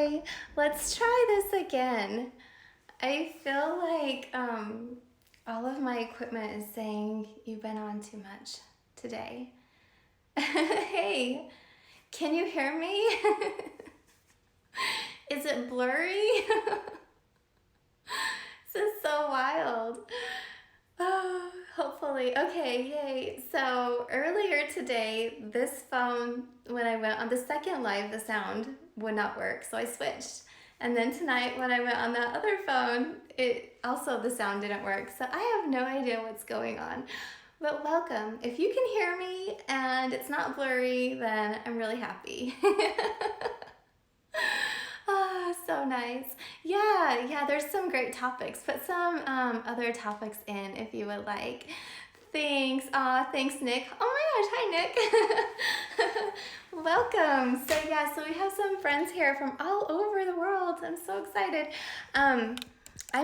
Hi, let's try this again. I feel like all of my equipment is saying you've been on too much today. Hey, can you hear me? Is it blurry? This is so wild. Oh, hopefully. Okay, yay. So earlier today, this phone, when I went on the second live, the sound would not work, so I switched. And then tonight, when I went on that other phone, the sound didn't work. So I have no idea what's going on. But welcome. If you can hear me and it's not blurry, then I'm really happy. Ah, so nice. Yeah, there's some great topics. Put some other topics in if you would like. Thanks. Thanks, Nick. Oh my gosh, hi, Nick. Welcome. So we have some friends here from all over the world. I'm so excited. I'm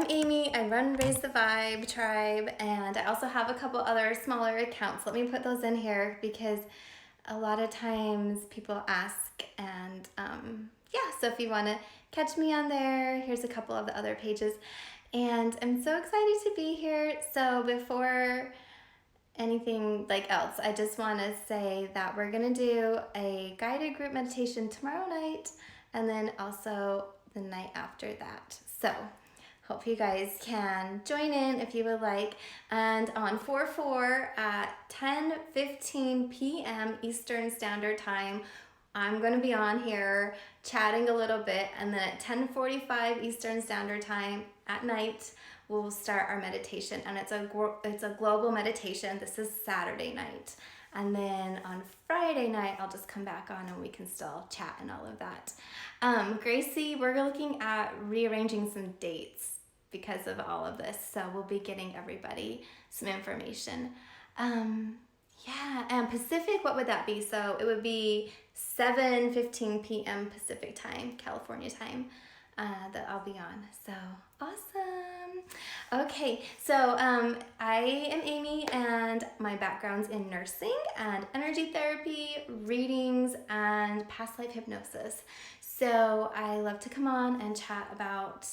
Amy. I run Raise the Vibe Tribe, and I also have a couple other smaller accounts. Let me put those in here because a lot of times people ask, and so if you want to catch me on there, here's a couple of the other pages. And I'm so excited to be here. So before anything else, I just want to say that we're going to do a guided group meditation tomorrow night and then also the night after that. So hope you guys can join in if you would like. And on 4/4 at 10:15 p.m. Eastern Standard Time, I'm going to be on here chatting a little bit, and then at 10:45 Eastern Standard Time at night, we'll start our meditation, and it's a global meditation. This is Saturday night. And then on Friday night, I'll just come back on and we can still chat and all of that. Gracie, we're looking at rearranging some dates because of all of this. So we'll be getting everybody some information. And Pacific, what would that be? So it would be 7:15 p.m. Pacific time, California time, that I'll be on. So awesome. Okay, so I am Amy, and my background's in nursing and energy therapy, readings, and past life hypnosis. So I love to come on and chat about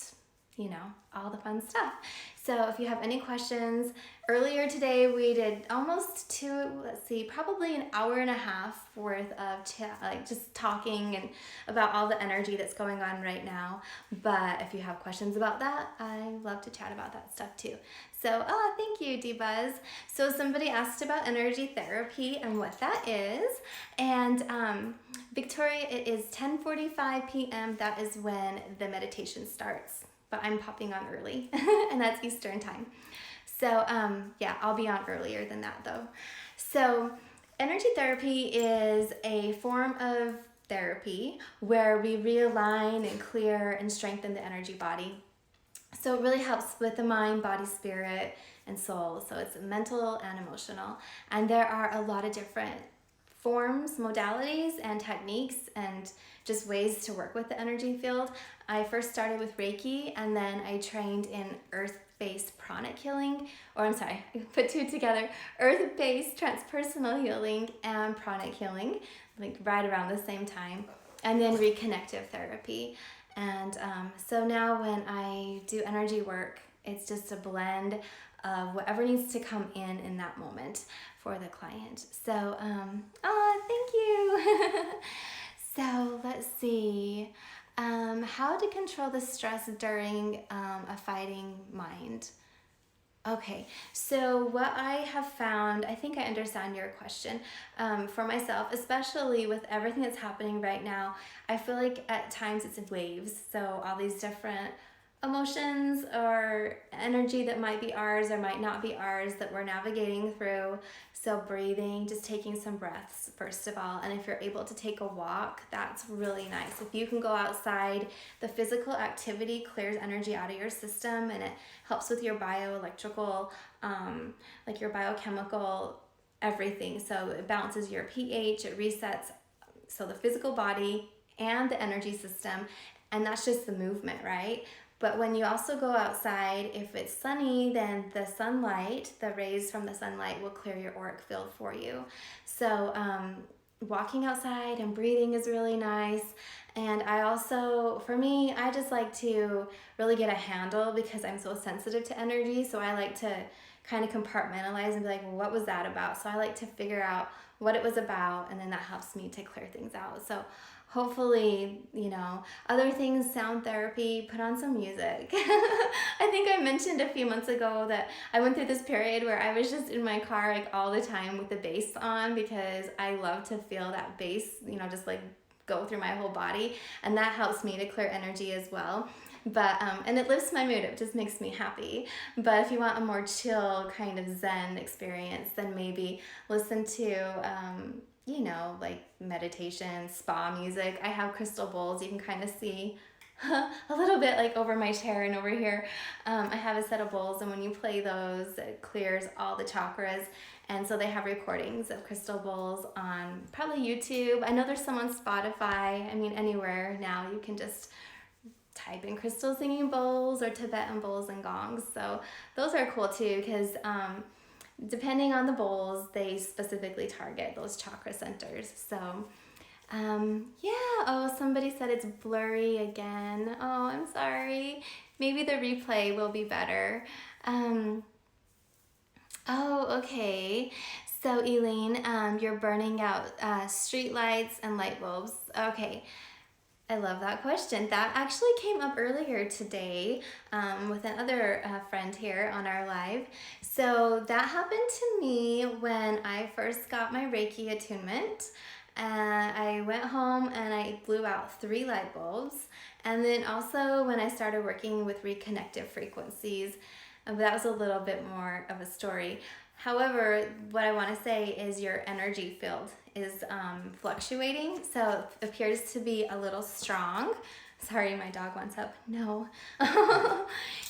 all the fun stuff. So if you have any questions, earlier today we did almost probably an hour and a half worth of chat, just talking and about all the energy that's going on right now. But if you have questions about that, I love to chat about that stuff too. So, thank you, D-Buzz. So somebody asked about energy therapy and what that is. And Victoria, it is 10:45 p.m. That is when the meditation starts. But I'm popping on early, and that's Eastern time. So I'll be on earlier than that though. So energy therapy is a form of therapy where we realign and clear and strengthen the energy body. So it really helps with the mind, body, spirit, and soul. So it's mental and emotional. And there are a lot of different forms, modalities, and techniques, and just ways to work with the energy field. I first started with Reiki, and then I trained in earth-based pranic healing, I put two together, earth-based transpersonal healing and pranic healing, right around the same time, and then reconnective therapy. And so now when I do energy work, it's just a blend of whatever needs to come in that moment for the client. So, thank you. So let's see. How to control the stress during a fighting mind. Okay, so what I have found, I think I understand your question, for myself, especially with everything that's happening right now, I feel like at times it's in waves. So all these different emotions or energy that might be ours or might not be ours that we're navigating through. So breathing, just taking some breaths first of all. And if you're able to take a walk, that's really nice. If you can go outside, the physical activity clears energy out of your system, and it helps with your bioelectrical, your biochemical, everything. So it balances your pH, it resets, so the physical body and the energy system, and that's just the movement, right? But when you also go outside, if it's sunny, then the sunlight, the rays from the sunlight will clear your auric field for you. So walking outside and breathing is really nice. And I also, for me, I just like to really get a handle because I'm so sensitive to energy. So I like to kind of compartmentalize and be like, well, what was that about? So I like to figure out what it was about, and then that helps me to clear things out. So hopefully, other things, sound therapy, put on some music. I think I mentioned a few months ago that I went through this period where I was just in my car like all the time with the bass on, because I love to feel that bass, just like go through my whole body, and that helps me to clear energy as well. But and it lifts my mood, it just makes me happy. But if you want a more chill kind of zen experience, then maybe listen to like meditation, spa music. I have crystal bowls, you can kind of see a little bit like over my chair and over here. I have a set of bowls, and when you play those, it clears all the chakras. And so they have recordings of crystal bowls on probably YouTube. I know there's some on Spotify. I mean, anywhere now you can just type in crystal singing bowls or Tibetan bowls and gongs. So those are cool too, because depending on the bowls, they specifically target those chakra centers. So oh, somebody said it's blurry again. Oh, I'm sorry. Maybe the replay will be better. Okay. So Elaine, you're burning out street lights and light bulbs. Okay. I love that question. That actually came up earlier today with another friend here on our live. So that happened to me when I first got my Reiki attunement. I went home and I blew out 3 light bulbs. And then also when I started working with reconnective frequencies, that was a little bit more of a story. However, what I want to say is your energy field is fluctuating, so it appears to be a little strong. Sorry, my dog wants up. No.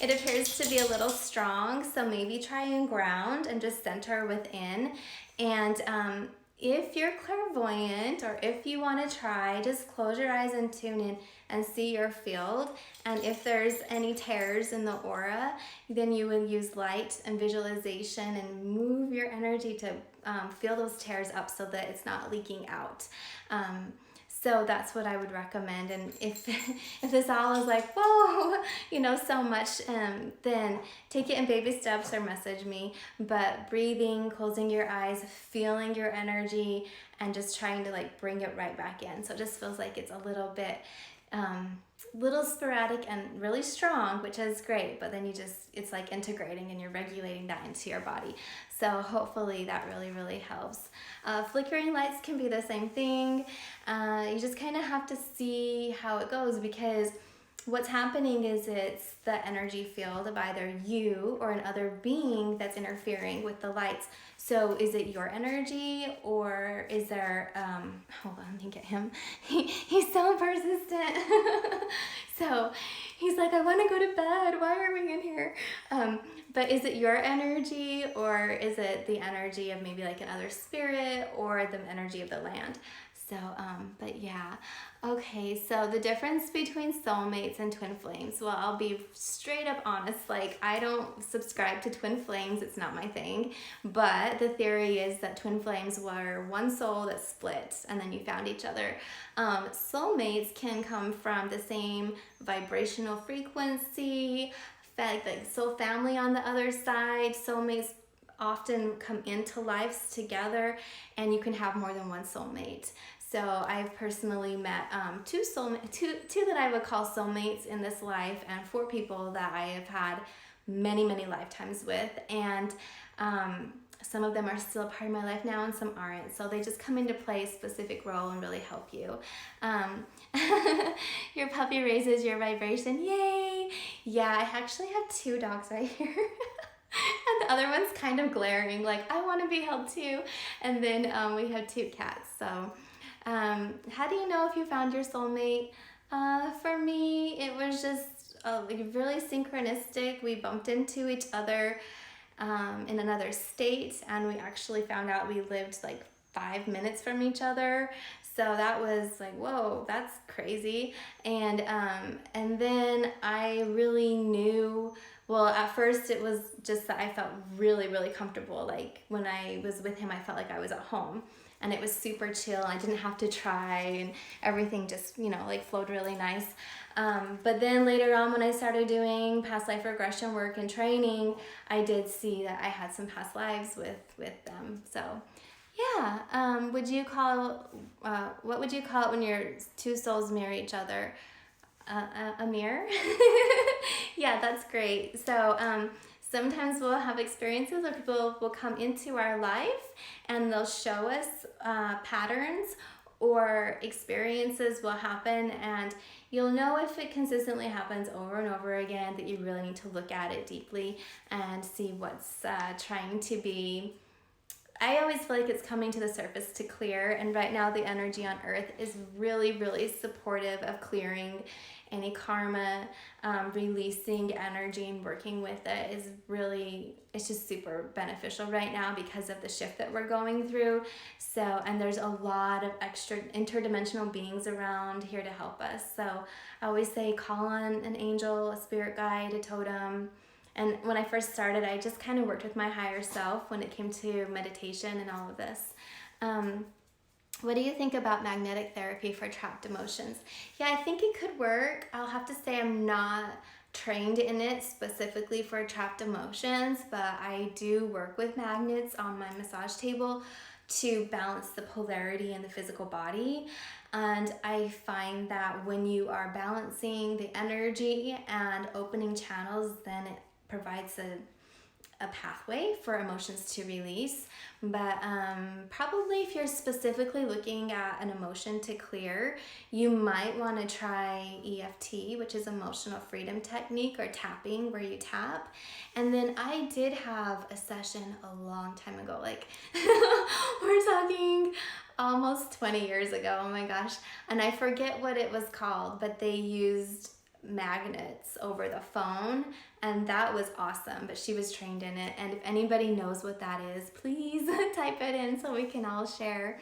It appears to be a little strong, so maybe try and ground and just center within. And if you're clairvoyant, or if you want to try, just close your eyes and tune in and see your field. And if there's any tears in the aura, then you would use light and visualization and move your energy to feel those tears up so that it's not leaking out. So that's what I would recommend. And if this all is like, whoa, so much, then take it in baby steps or message me. But breathing, closing your eyes, feeling your energy, and just trying to like bring it right back in. So it just feels like it's a little bit, little sporadic and really strong, which is great. But then it's like integrating and you're regulating that into your body. So hopefully that really, really helps. Flickering lights can be the same thing. You just kind of have to see how it goes, because what's happening is it's the energy field of either you or another being that's interfering with the lights. So is it your energy, or is there, hold on, let me get him. He's so persistent. So he's like, I want to go to bed. Why are we in here? But is it your energy, or is it the energy of maybe like another spirit, or the energy of the land? So, but yeah. Okay, so the difference between soulmates and twin flames. Well, I'll be straight up honest. Like, I don't subscribe to twin flames. It's not my thing. But the theory is that twin flames were one soul that split and then you found each other. Soulmates can come from the same vibrational frequency, like soul family on the other side. Soulmates often come into lives together, and you can have more than one soulmate. So I've personally met two that I would call soulmates in this life, and 4 people that I have had many, many lifetimes with. And some of them are still a part of my life now, and some aren't. So they just come into play a specific role and really help you. Your puppy raises your vibration. Yay! Yeah, I actually have 2 dogs right here. And the other one's kind of glaring, like, I want to be held too. And then we have 2 cats. So how do you know if you found your soulmate? For me, it was just like really synchronistic. We bumped into each other in another state, and we actually found out we lived like 5 minutes from each other. So that was like, whoa, that's crazy. And then I really knew, well, at first it was just that I felt really, really comfortable. Like when I was with him, I felt like I was at home. and it was super chill. I didn't have to try, and everything just, like flowed really nice. But then later on, when I started doing past life regression work and training, I did see that I had some past lives with them. So yeah, what would you call it when your two souls mirror each other? A mirror? Yeah, that's great. So sometimes we'll have experiences where people will come into our life and they'll show us patterns, or experiences will happen, and you'll know if it consistently happens over and over again that you really need to look at it deeply and see what's trying to be. I always feel like it's coming to the surface to clear, and right now the energy on earth is really, really supportive of clearing any karma, releasing energy and working with it is really, it's just super beneficial right now because of the shift that we're going through. So, and there's a lot of extra interdimensional beings around here to help us. So I always say call on an angel, a spirit guide, a totem. And when I first started, I just kind of worked with my higher self when it came to meditation and all of this. What do you think about magnetic therapy for trapped emotions? Yeah, I think it could work. I'll have to say I'm not trained in it specifically for trapped emotions, but I do work with magnets on my massage table to balance the polarity in the physical body. And I find that when you are balancing the energy and opening channels, then it provides a pathway for emotions to release. But probably if you're specifically looking at an emotion to clear, you might want to try EFT, which is emotional freedom technique, or tapping, where you tap. And then I did have a session a long time ago, like we're talking almost 20 years ago, oh my gosh, and I forget what it was called, but they used magnets over the phone, and that was awesome. But she was trained in it, and if anybody knows what that is, please type it in so we can all share.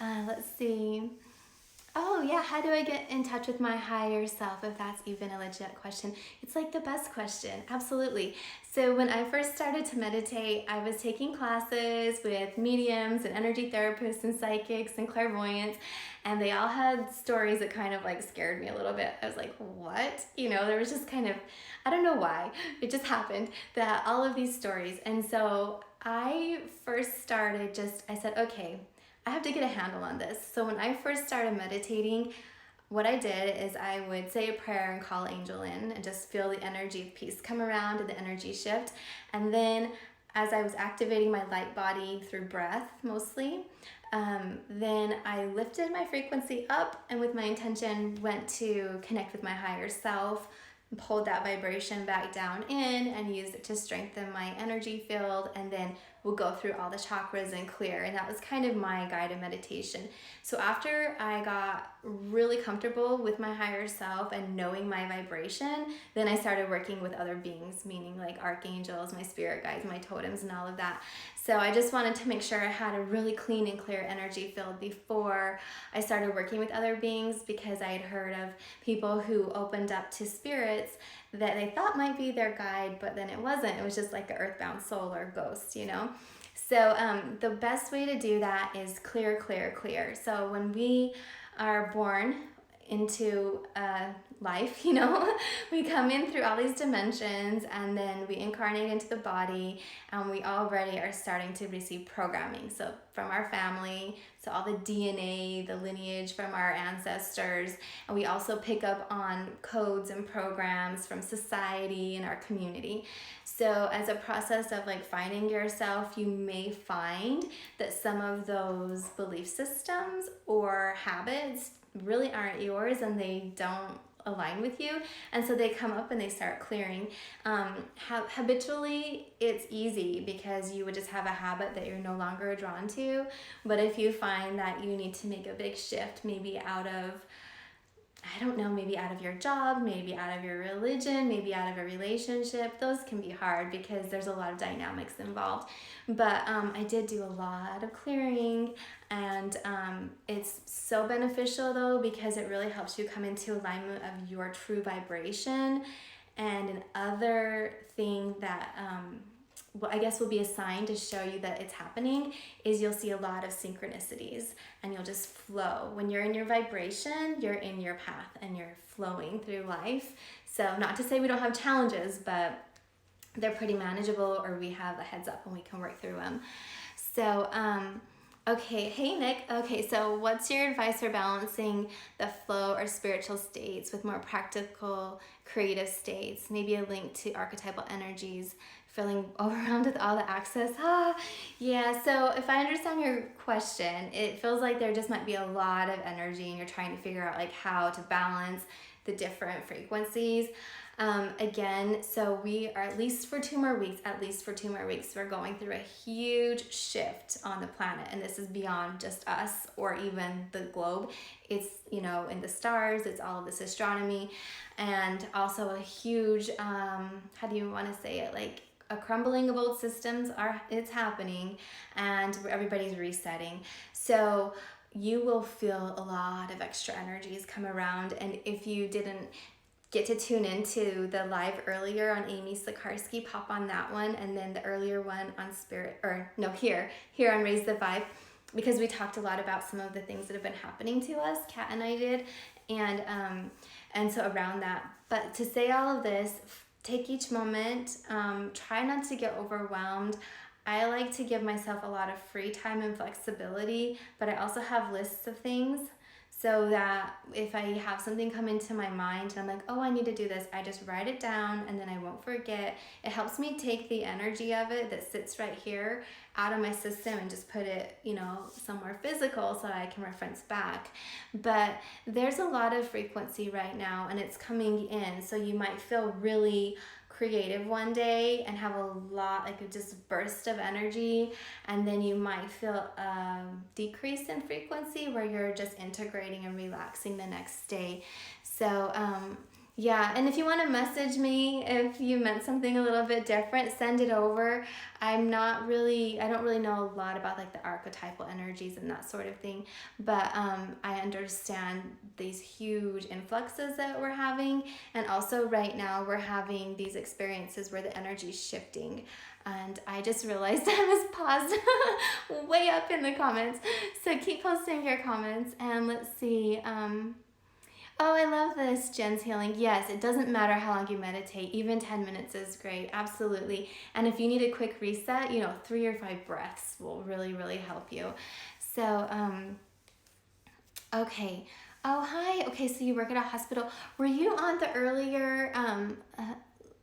Let's see. Oh yeah, how do I get in touch with my higher self, if that's even a legit question? It's like the best question, absolutely. So when I first started to meditate, I was taking classes with mediums and energy therapists and psychics and clairvoyants, and they all had stories that kind of like scared me a little bit. I was like, what? There was just kind of, I don't know why, it just happened that all of these stories. And so I first started I said, okay, I have to get a handle on this. So when I first started meditating, what I did is I would say a prayer and call Angel in and just feel the energy of peace come around and the energy shift. And then as I was activating my light body through breath mostly, then I lifted my frequency up, and with my intention went to connect with my higher self, pulled that vibration back down in and used it to strengthen my energy field, and then we'll go through all the chakras and clear. And that was kind of my guided meditation. So after I got really comfortable with my higher self and knowing my vibration, then I started working with other beings, meaning like archangels, my spirit guides, my totems, and all of that. So I just wanted to make sure I had a really clean and clear energy field before I started working with other beings, because I had heard of people who opened up to spirits that they thought might be their guide, but then it wasn't. It was just like an earthbound soul or ghost, So the best way to do that is clear, clear, clear. So when we are born into life, we come in through all these dimensions, and then we incarnate into the body, and we already are starting to receive programming. So from our family, so all the DNA, the lineage from our ancestors, and we also pick up on codes and programs from society and our community. So as a process of like finding yourself, you may find that some of those belief systems or habits really aren't yours, and they don't align with you, and so they come up and they start clearing. Habitually, it's easy because you would just have a habit that you're no longer drawn to. But if you find that you need to make a big shift, maybe out of, I don't know, maybe out of your job, maybe out of your religion, maybe out of a relationship, those can be hard because there's a lot of dynamics involved. But I did do a lot of clearing, and it's so beneficial though, because it really helps you come into alignment of your true vibration. And another thing that what I guess will be a sign to show you that it's happening is you'll see a lot of synchronicities and you'll just flow. When you're in your vibration, you're in your path and you're flowing through life. So not to say we don't have challenges, but they're pretty manageable, or we have a heads up and we can work through them. So, okay, hey Nick. Okay, so what's your advice for balancing the flow or spiritual states with more practical, creative states? Maybe a link to archetypal energies, feeling overwhelmed with all the access. Yeah, so if I understand your question, it feels like there just might be a lot of energy and you're trying to figure out like how to balance the different frequencies. Again, so we are at least for 2 more weeks, we're going through a huge shift on the planet. And this is beyond just us or even the globe. It's, you know, in the stars, it's all of this astronomy, and also a huge, how do you want to say it? Like a crumbling of old systems it's happening, and everybody's resetting. So you will feel a lot of extra energies come around. And if you didn't get to tune into the live earlier on Amy Sikarskie, pop on that one, and then the earlier one on here on Raise the Vibe, because we talked a lot about some of the things that have been happening to us. Kat and I did, and so around that. But to say all of this, take each moment, try not to get overwhelmed. I like to give myself a lot of free time and flexibility, but I also have lists of things, so that if I have something come into my mind and I'm like, oh, I need to do this, I just write it down and then I won't forget. It helps me take the energy of it that sits right here out of my system and just put it, you know, somewhere physical so I can reference back. But there's a lot of frequency right now and it's coming in. So you might feel really creative one day and have a lot, like a just burst of energy, and then you might feel a decrease in frequency where you're just integrating and relaxing the next day. So yeah, and if you want to message me if you meant something a little bit different, send it over. I don't really know a lot about like the archetypal energies and that sort of thing, but I understand these huge influxes that we're having, and also right now we're having these experiences where the energy is shifting. And I just realized I was paused way up in the comments, so keep posting your comments. And let's see, oh, I love this, Jen's healing. Yes, it doesn't matter how long you meditate. Even 10 minutes is great, absolutely. And if you need a quick reset, 3 or 5 breaths will really, really help you. So, okay. Oh, hi. Okay, so you work at a hospital. Were you on the earlier,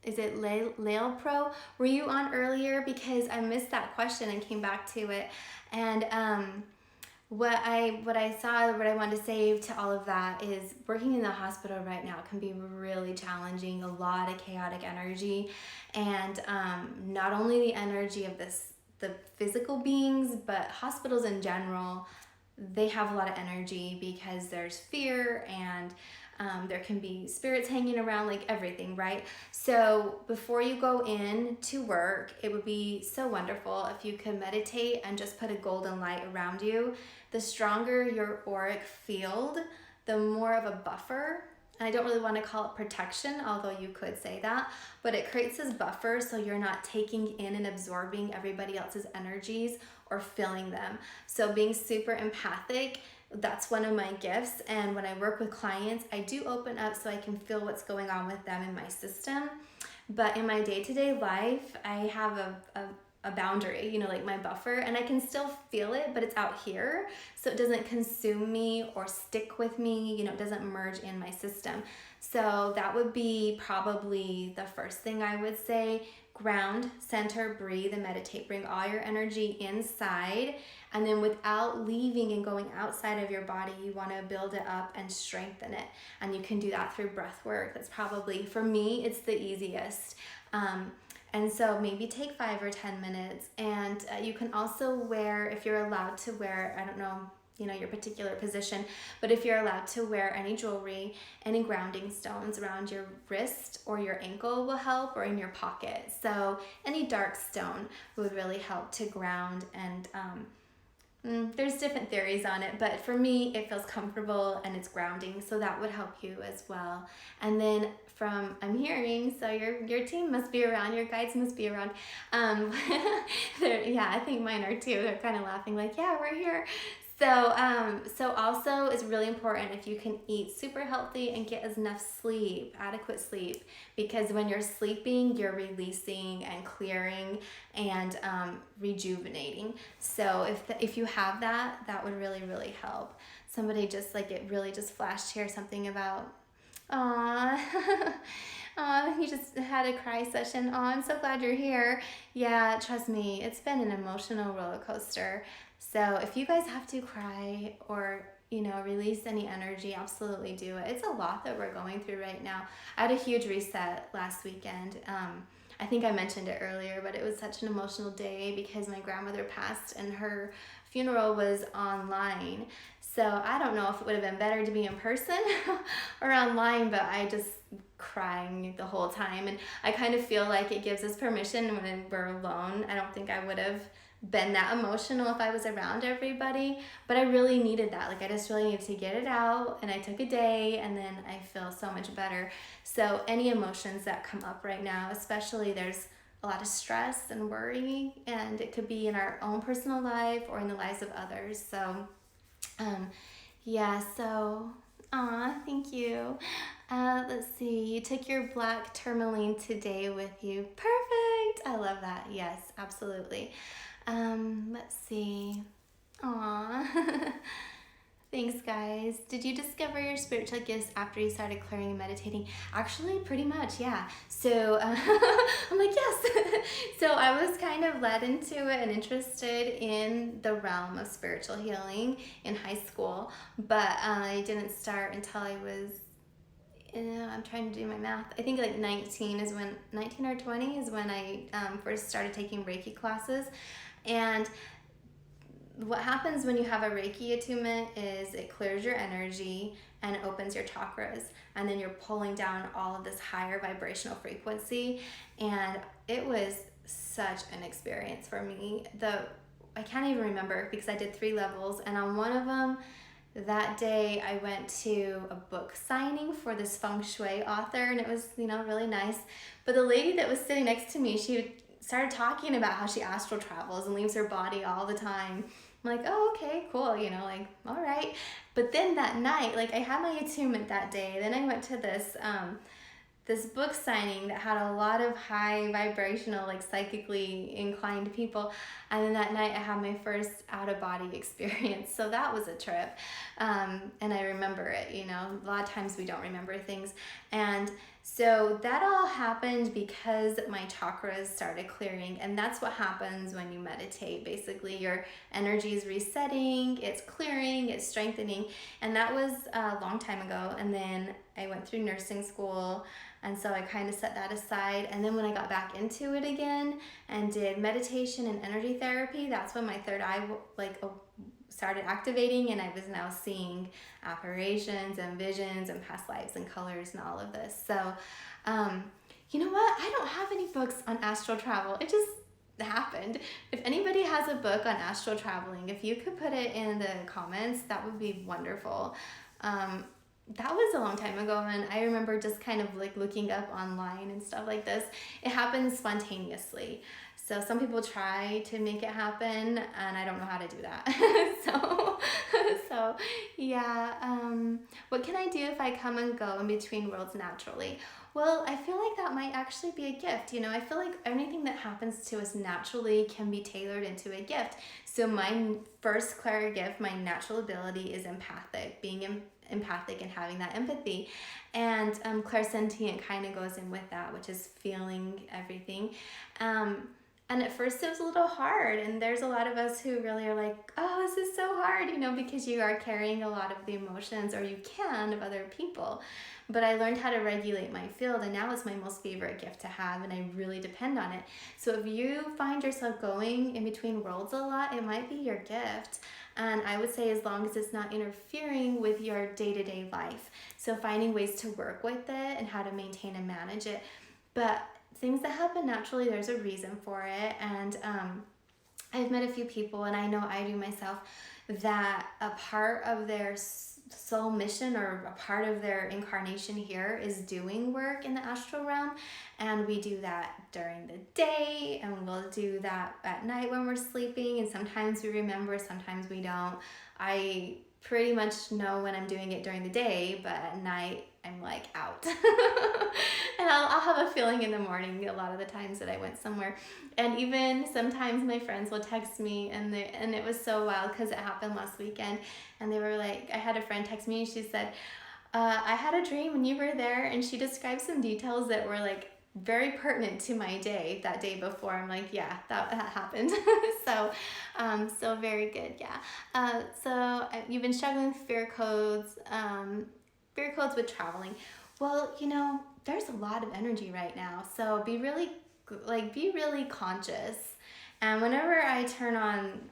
is it Lail Pro? Were you on earlier? Because I missed that question and came back to it. And, what I wanted to say to all of that is working in the hospital right now can be really challenging, a lot of chaotic energy, and not only the energy of the physical beings, but hospitals in general, they have a lot of energy because there's fear and there can be spirits hanging around, like everything, right? So before you go in to work, it would be so wonderful if you could meditate and just put a golden light around you. The stronger your auric field, the more of a buffer. And I don't really want to call it protection, although you could say that, but it creates this buffer so you're not taking in and absorbing everybody else's energies or feeling them. So being super empathic, that's one of my gifts. And when I work with clients, I do open up so I can feel what's going on with them in my system. But in my day-to-day life, I have a boundary, like my buffer, and I can still feel it, but it's out here. So it doesn't consume me or stick with me, it doesn't merge in my system. So that would be probably the first thing I would say. Ground, center, breathe, and meditate. Bring all your energy inside, and then without leaving and going outside of your body, you want to build it up and strengthen it. And you can do that through breath work. That's probably, for me, it's the easiest. And so maybe take 5 or 10 minutes. And you can also wear, if you're allowed to wear, I don't know, your particular position, but if you're allowed to wear any jewelry, any grounding stones around your wrist or your ankle will help, or in your pocket. So any dark stone would really help to ground and There's different theories on it, but for me, it feels comfortable and it's grounding, so that would help you as well. And then I'm hearing, so your team must be around, your guides must be around. Um, yeah, I think mine are too. They're kind of laughing like, yeah, we're here. So also it's really important if you can eat super healthy and get enough sleep, adequate sleep, because when you're sleeping, you're releasing and clearing and rejuvenating. So if you have that, that would really, really help. Somebody just like it really just flashed here something about, aw, aw, you just had a cry session. Aw, I'm so glad you're here. Yeah, trust me, it's been an emotional roller coaster. So if you guys have to cry or release any energy, absolutely do it. It's a lot that we're going through right now. I had a huge reset last weekend. I think I mentioned it earlier, but it was such an emotional day because my grandmother passed and her funeral was online. So I don't know if it would have been better to be in person or online, but I just crying the whole time. And I kind of feel like it gives us permission when we're alone. I don't think I would have been that emotional if I was around everybody, but I really needed that. Like I just really needed to get it out, and I took a day and then I feel so much better. So any emotions that come up right now, especially there's a lot of stress and worry, and it could be in our own personal life or in the lives of others. So yeah, so thank you. Let's see, you took your black tourmaline today with you. Perfect. I love that. Yes, absolutely. Let's see. Aw. Thanks, guys. Did you discover your spiritual gifts after you started clearing and meditating? Actually, pretty much, yeah. So I'm like, yes. So I was kind of led into it and interested in the realm of spiritual healing in high school, but I didn't start until I was, I'm trying to do my math. I think like 19 or 20 is when I first started taking Reiki classes. And what happens when you have a Reiki attunement is it clears your energy and it opens your chakras, and then you're pulling down all of this higher vibrational frequency. And it was such an experience for me. I can't even remember because I did 3 levels, and on one of them that day I went to a book signing for this feng shui author, and it was really nice. But the lady that was sitting next to me, she started talking about how she astral travels and leaves her body all the time. I'm like, oh, okay, cool, like, all right. But then that night, like I had my attunement that day. Then I went to this book signing that had a lot of high vibrational, like psychically inclined people. And then that night I had my first out-of-body experience. So that was a trip. And I remember it, a lot of times we don't remember things. And so that all happened because my chakras started clearing. And that's what happens when you meditate. Basically, your energy is resetting, it's clearing, it's strengthening. And that was a long time ago. And then I went through nursing school. And so I kind of set that aside. And then when I got back into it again and did meditation and energy therapy, that's when my third eye started activating, and I was now seeing apparitions and visions and past lives and colors and all of this. So, you know what? I don't have any books on astral travel. It just happened. If anybody has a book on astral traveling, if you could put it in the comments, that would be wonderful. That was a long time ago, and I remember just kind of like looking up online and stuff like this. It happens spontaneously. So some people try to make it happen, and I don't know how to do that. so yeah. What can I do if I come and go in between worlds naturally? Well, I feel like that might actually be a gift. I feel like anything that happens to us naturally can be tailored into a gift. So my first clear gift, my natural ability is being empathic and having that empathy. And clairsentient kind of goes in with that, which is feeling everything. And at first it was a little hard, and there's a lot of us who really are like, oh, this is so hard, because you are carrying a lot of the emotions, or you can, of other people. But I learned how to regulate my field, and now it's my most favorite gift to have, and I really depend on it. So if you find yourself going in between worlds a lot, it might be your gift. And I would say as long as it's not interfering with your day-to-day life. So finding ways to work with it and how to maintain and manage it. But things that happen naturally, there's a reason for it. And I've met a few people, and I know I do myself, that a part of their soul mission or a part of their incarnation here is doing work in the astral realm. And we do that during the day, and we'll do that at night when we're sleeping. And sometimes we remember, sometimes we don't. I pretty much know when I'm doing it during the day, but at night I'm like out. And I'll have a feeling in the morning a lot of the times that I went somewhere. And even sometimes my friends will text me, and it was so wild because it happened last weekend. And they were like, I had a friend text me, and she said, I had a dream when you were there, and she described some details that were like very pertinent to my day that day before. I'm like, yeah, that happened. So very good. Yeah. You've been struggling with fear codes with traveling. Well, there's a lot of energy right now. So be really conscious. And whenever I turn on,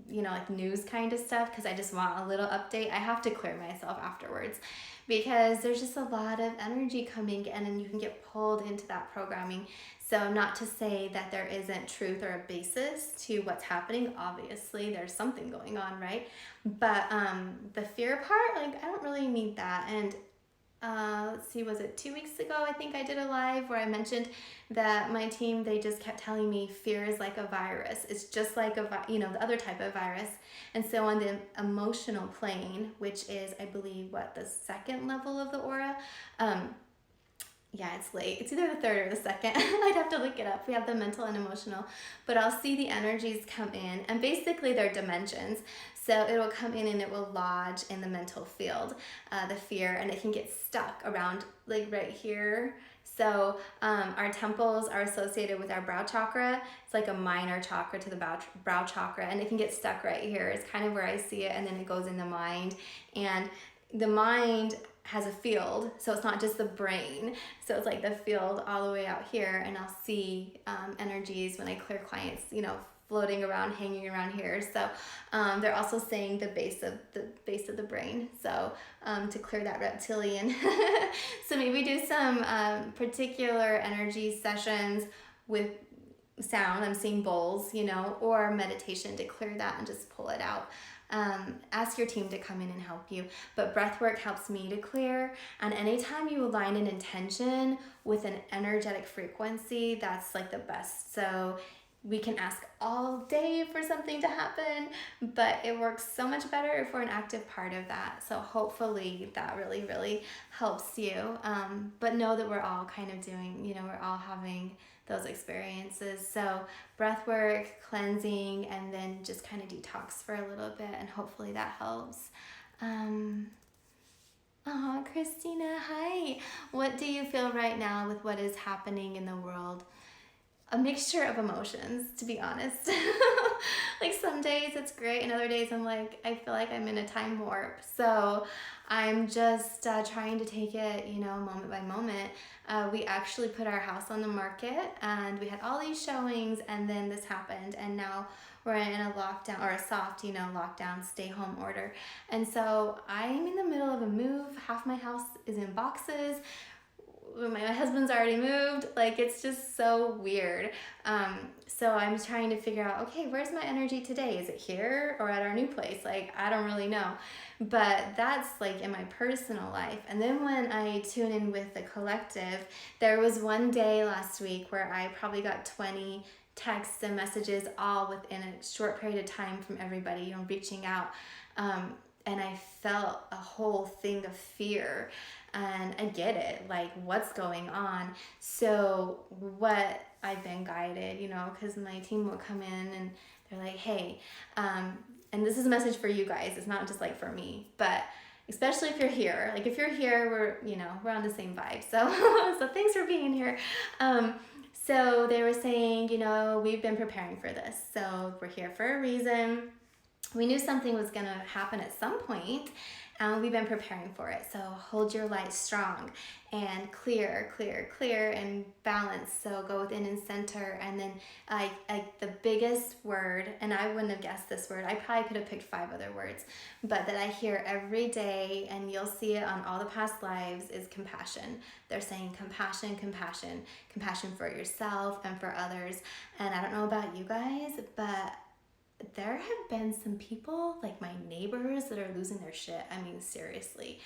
like news kind of stuff, because I just want a little update, I have to clear myself afterwards, because there's just a lot of energy coming in, and you can get pulled into that programming. So not to say that there isn't truth or a basis to what's happening. Obviously, there's something going on, right? But the fear part, like, I don't really need that. And let's see, was it 2 weeks ago? I think I did a live where I mentioned that my team, they just kept telling me fear is like a virus. It's just like the other type of virus. And so on the emotional plane, which is, I believe, the second level of the aura. Yeah, it's late. It's either the third or the second. I'd have to look it up. We have the mental and emotional, but I'll see the energies come in, and basically they're dimensions. So it will come in and it will lodge in the mental field, the fear, and it can get stuck around like right here. So our temples are associated with our brow chakra. It's like a minor chakra to the brow chakra, and it can get stuck right here. It's kind of where I see it, and then it goes in the mind. And the mind has a field, so it's not just the brain. So it's like the field all the way out here, and I'll see energies when I clear clients, floating around, hanging around here. So they're also saying the base of the brain. So to clear that reptilian. So maybe do some particular energy sessions with sound. I'm seeing bowls, or meditation to clear that and just pull it out. Ask your team to come in and help you. But breath work helps me to clear. And anytime you align an intention with an energetic frequency, that's like the best. So we can ask all day for something to happen, but it works so much better if we're an active part of that. So hopefully that really, really helps you. But know that we're all kind of doing, we're all having those experiences. So breath work, cleansing, and then just kind of detox for a little bit, and hopefully that helps. Christina, hi. What do you feel right now with what is happening in the world? A mixture of emotions, to be honest. Like some days it's great, and other days I feel like I'm in a time warp. So I'm just trying to take it, moment by moment. We actually put our house on the market, and we had all these showings, and then this happened, and now we're in a lockdown, or a soft, lockdown, stay home order. And so I'm in the middle of a move. Half my house is in boxes. My husband's already moved. Like, it's just so weird. So I'm trying to figure out, okay, where's my energy today? Is it here or at our new place? Like, I don't really know. But that's like in my personal life. And then when I tune in with the collective, there was one day last week where I probably got 20 texts and messages all within a short period of time from everybody, reaching out. And I felt a whole thing of fear. And I get it, like, what's going on? So what I've been guided, because my team will come in and they're like, hey, and this is a message for you guys. It's not just like for me, but especially if you're here. Like, if you're here, we're on the same vibe. So thanks for being here. So they were saying, we've been preparing for this. So we're here for a reason. We knew something was going to happen at some point, and we've been preparing for it. So hold your light strong and clear, and balance. So go within and center. And then the biggest word, and I wouldn't have guessed this word. I probably could have picked 5 other words, but that I hear every day, and you'll see it on all the past lives, is compassion. They're saying compassion for yourself and for others. And I don't know about you guys, but there have been some people, like my neighbors, that are losing their shit. I mean, seriously,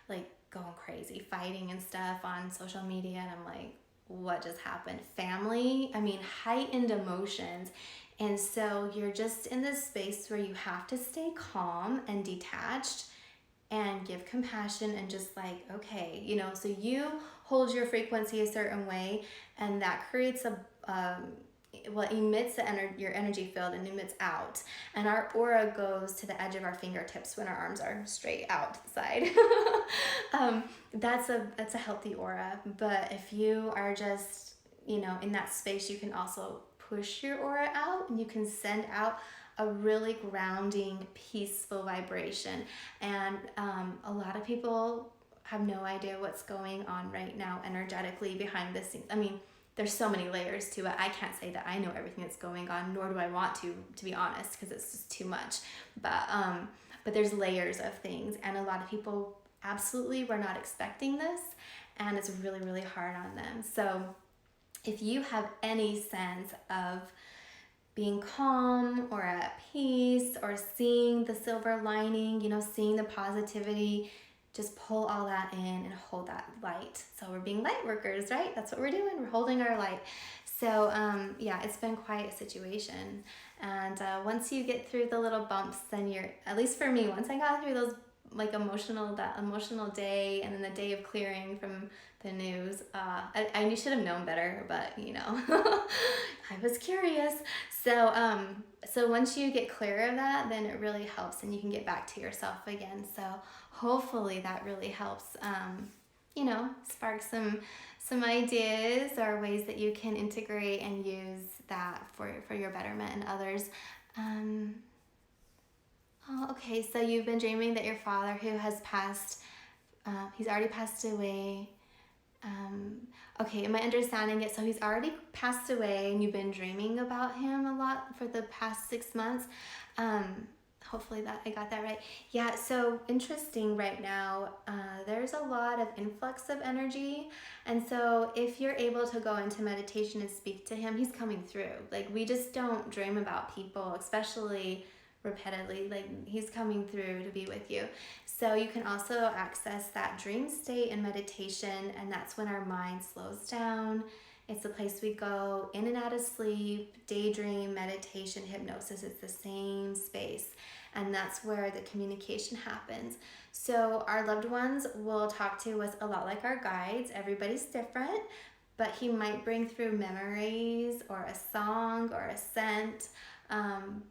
like going crazy, fighting and stuff on social media. And I'm like, what just happened? Family, I mean, heightened emotions. And so you're just in this space where you have to stay calm and detached and give compassion and just like, okay, you know, so you hold your frequency a certain way, and that creates well, emits your energy field and emits out, and our aura goes to the edge of our fingertips when our arms are straight outside. That's a healthy aura. But if you are just, you know, in that space, you can also push your aura out, and you can send out a really grounding, peaceful vibration. And a lot of people have no idea what's going on right now energetically behind the scenes. I mean, there's so many layers to it. I can't say that I know everything that's going on, nor do I want to be honest, because it's just too much. But there's layers of things, and a lot of people absolutely were not expecting this, and it's really, really hard on them. So if you have any sense of being calm or at peace or seeing the silver lining, you know, seeing the positivity, just pull all that in and hold that light. So we're being light workers, right? That's what we're doing. We're holding our light. So yeah, it's been quite a situation. And once you get through the little bumps, then you're, at least for me, once I got through those like that emotional day, and then the day of clearing from the news, I should have known better, but you know, I was curious. So once you get clear of that, then it really helps, and you can get back to yourself again. So hopefully that really helps, you know, spark some ideas or ways that you can integrate and use that for your betterment and others. Oh, okay, so you've been dreaming that your father, who has passed, he's already passed away. Okay, am I understanding it? So he's already passed away, and you've been dreaming about him a lot for the past 6 months. Hopefully that I got that right. Yeah, so interesting right now. There's a lot of influx of energy, and so if you're able to go into meditation and speak to him, he's coming through. Like, we just don't dream about people, especially repeatedly. Like, he's coming through to be with you. So you can also access that dream state in meditation, and that's when our mind slows down. It's the place we go in and out of sleep, daydream, meditation, hypnosis. It's the same space, and that's where the communication happens. So our loved ones will talk to us a lot like our guides. Everybody's different, but he might bring through memories or a song or a scent.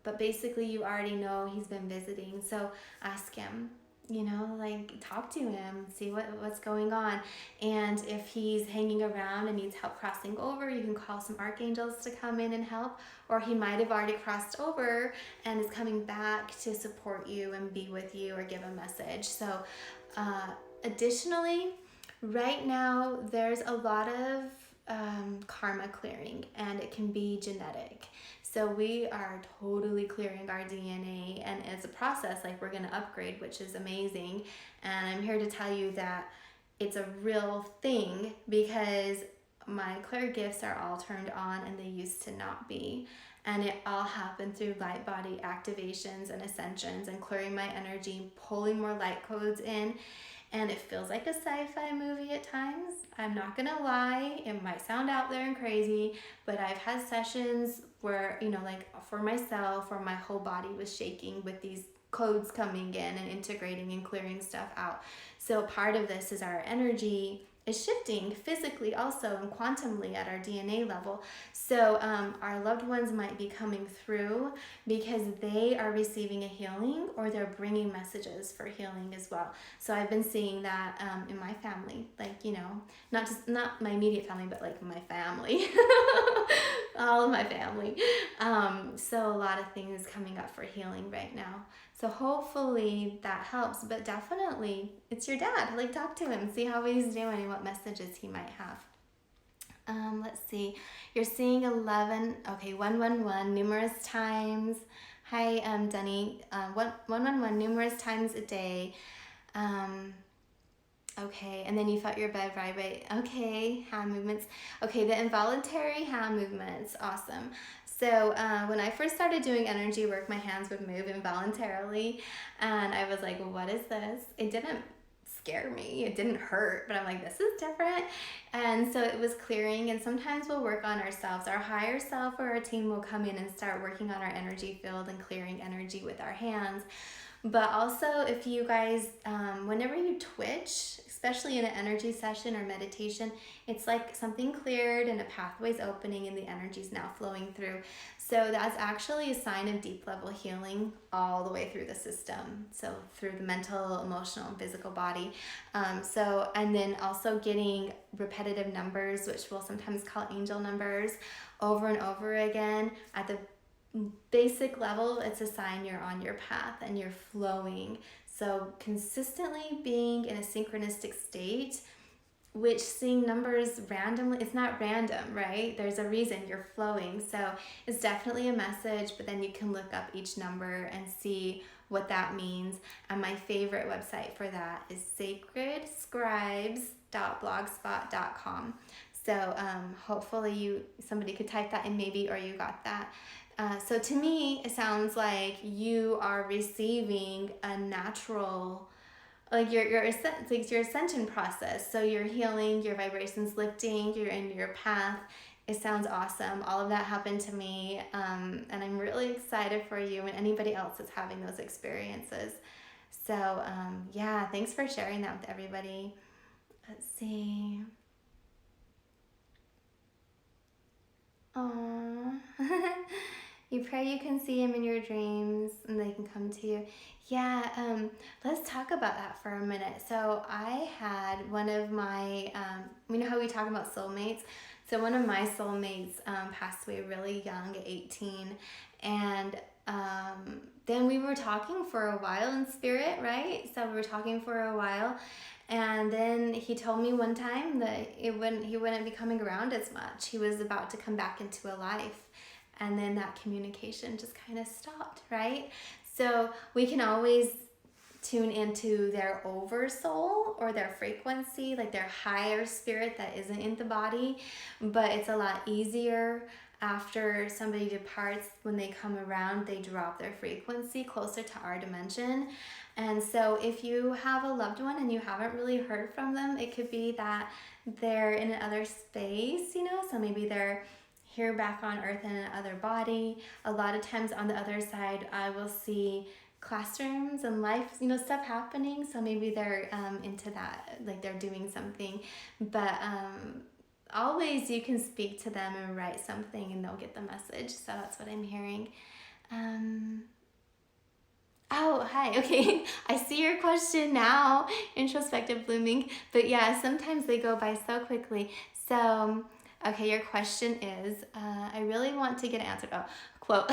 But basically you already know he's been visiting. So ask him, you know, like talk to him, see what's going on. And if he's hanging around and needs help crossing over, you can call some archangels to come in and help, or he might have already crossed over and is coming back to support you and be with you or give a message. So additionally, right now there's a lot of karma clearing, and it can be genetic. So we are totally clearing our DNA, and it's a process. Like, we're going to upgrade, which is amazing. And I'm here to tell you that it's a real thing, because my clear gifts are all turned on, and they used to not be. And it all happened through light body activations and ascensions and clearing my energy, pulling more light codes in. And it feels like a sci-fi movie at times. I'm not gonna lie, it might sound out there and crazy, but I've had sessions where, you know, like for myself, or my whole body was shaking with these codes coming in and integrating and clearing stuff out. So part of this is our energy is shifting physically also, and quantumly at our DNA level. So our loved ones might be coming through because they are receiving a healing, or they're bringing messages for healing as well. So I've been seeing that in my family, like, you know, not my immediate family, but like my family, all of my family. So a lot of things coming up for healing right now. So hopefully that helps, but definitely it's your dad. Like, talk to him, see how he's doing and what messages he might have. Let's see. You're seeing 11, okay, 111 numerous times. Hi, Denny. 111 numerous times a day. Okay, and then you felt your bed vibrate. Okay, hand movements. Okay, the involuntary hand movements, awesome. So when I first started doing energy work, my hands would move involuntarily, and I was like, what is this? It didn't scare me. It didn't hurt, but I'm like, this is different. And so it was clearing, and sometimes we'll work on ourselves. Our higher self or our team will come in and start working on our energy field and clearing energy with our hands. But also, if you guys, whenever you twitch, especially in an energy session or meditation, it's like something cleared and a pathway's opening and the energy's now flowing through. So that's actually a sign of deep level healing all the way through the system. So through the mental, emotional, and physical body. And then also getting repetitive numbers, which we'll sometimes call angel numbers, over and over again at the basic level, it's a sign you're on your path and you're flowing. So consistently being in a synchronistic state, which seeing numbers randomly, it's not random, right? There's a reason you're flowing. So it's definitely a message, but then you can look up each number and see what that means. And my favorite website for that is sacredscribes.blogspot.com. So hopefully somebody could type that in maybe, or you got that. So to me, it sounds like you are receiving a natural, like your ascension process. So you're healing, your vibrations lifting, you're in your path. It sounds awesome. All of that happened to me, and I'm really excited for you and anybody else that's having those experiences. So yeah, thanks for sharing that with everybody. Let's see. Aww. You pray you can see him in your dreams and they can come to you. Yeah, let's talk about that for a minute. So I had one of my, you know how we talk about soulmates? So one of my soulmates passed away really young at 18. And then we were talking for a while in spirit, right? So we were talking for a while. And then he told me one time that he wouldn't be coming around as much. He was about to come back into a life. And then that communication just kind of stopped, right? So we can always tune into their oversoul or their frequency, like their higher spirit that isn't in the body. But it's a lot easier after somebody departs. When they come around, they drop their frequency closer to our dimension. And so if you have a loved one and you haven't really heard from them, it could be that they're in another space, you know, so maybe they're here back on earth in another body. A lot of times on the other side, I will see classrooms and life, you know, stuff happening. So maybe they're into that, like they're doing something. But always you can speak to them and write something and they'll get the message. So that's what I'm hearing. Oh, hi. Okay. I see your question now, introspective blooming. But yeah, sometimes they go by so quickly. So, okay, your question is, I really want to get an answer. Oh, quote,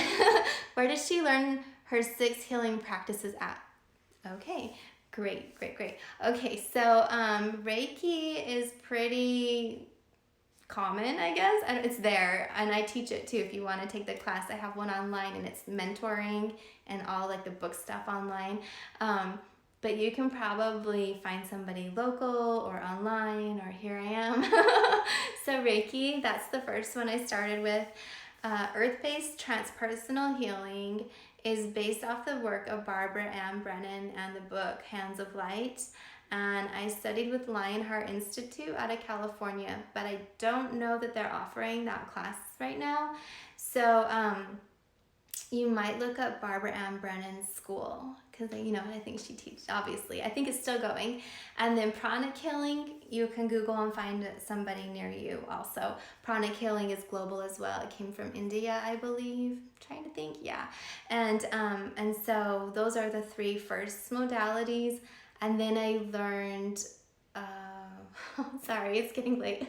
where did she learn her 6 healing practices at? Okay, great. Okay, so Reiki is pretty common, I guess. And it's there, and I teach it too. If you want to take the class, I have one online, and it's mentoring and all like the book stuff online. But you can probably find somebody local or online, or here I am. So Reiki, that's the first one I started with. Earth-based transpersonal healing is based off the work of Barbara Ann Brennan and the book Hands of Light. And I studied with Lionheart Institute out of California, but I don't know that they're offering that class right now. So you might look up Barbara Ann Brennan's school, because you know, I think she teaches, obviously. I think it's still going. And then pranic healing, you can Google and find somebody near you also. Pranic healing is global as well. It came from India, I believe. I'm trying to think, yeah. And so those are the 3 first modalities. And then I learned, sorry, it's getting late.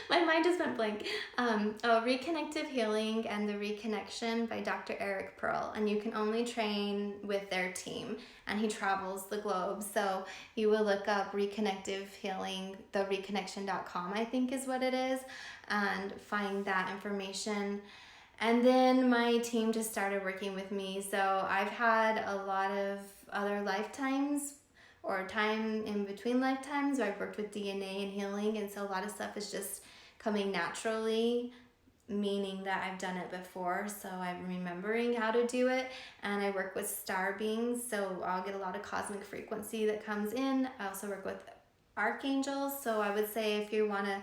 My mind just went blank. Reconnective Healing and the Reconnection by Dr. Eric Pearl. And you can only train with their team. And he travels the globe. So you will look up Reconnective Healing, thereconnection.com, I think is what it is, and find that information. And then my team just started working with me. So I've had a lot of other lifetimes, or time in between lifetimes, where I've worked with DNA and healing, and so a lot of stuff is just coming naturally meaning that I've done it before, so I'm remembering how to do it. And I work with star beings, so I'll get a lot of cosmic frequency that comes in. I also work with archangels, so I would say if you want to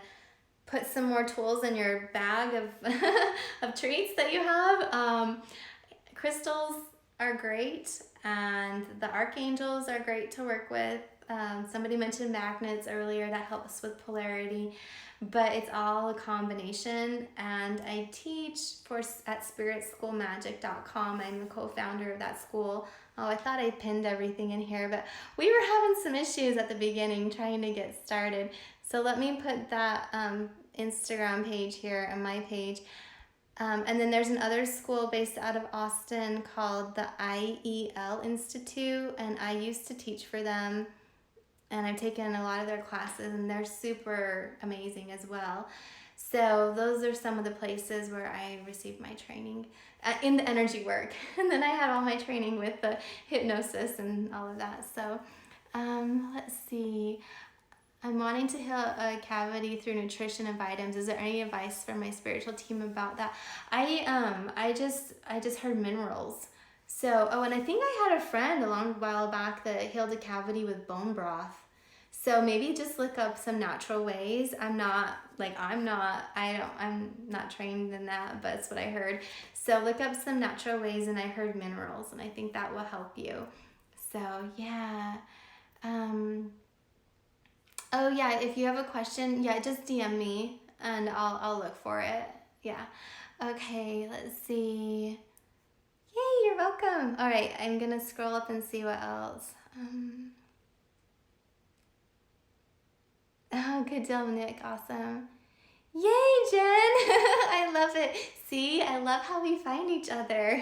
put some more tools in your bag of of treats that you have, crystals are great, and the archangels are great to work with. Somebody mentioned magnets earlier, that helps with polarity, but it's all a combination. And I teach at spiritschoolmagic.com. I'm the co-founder of that school. Oh, I thought I pinned everything in here, but we were having some issues at the beginning trying to get started. So let me put that Instagram page here and my page. And then there's another school based out of Austin called the IEL Institute, and I used to teach for them, and I've taken a lot of their classes, and they're super amazing as well. So those are some of the places where I received my training in the energy work. And then I had all my training with the hypnosis and all of that. So let's see. I'm wanting to heal a cavity through nutrition and vitamins. Is there any advice from my spiritual team about that? I just heard minerals. So, and I think I had a friend a long while back that healed a cavity with bone broth. So maybe just look up some natural ways. I'm not trained in that, but it's what I heard. So look up some natural ways, and I heard minerals, and I think that will help you. So yeah. Oh yeah, if you have a question, yeah, just DM me and I'll look for it. Yeah. Okay, let's see. Yay, you're welcome. All right, I'm gonna scroll up and see what else. Oh, good deal, Nick. Awesome. Yay, Jen. I love it. See, I love how we find each other.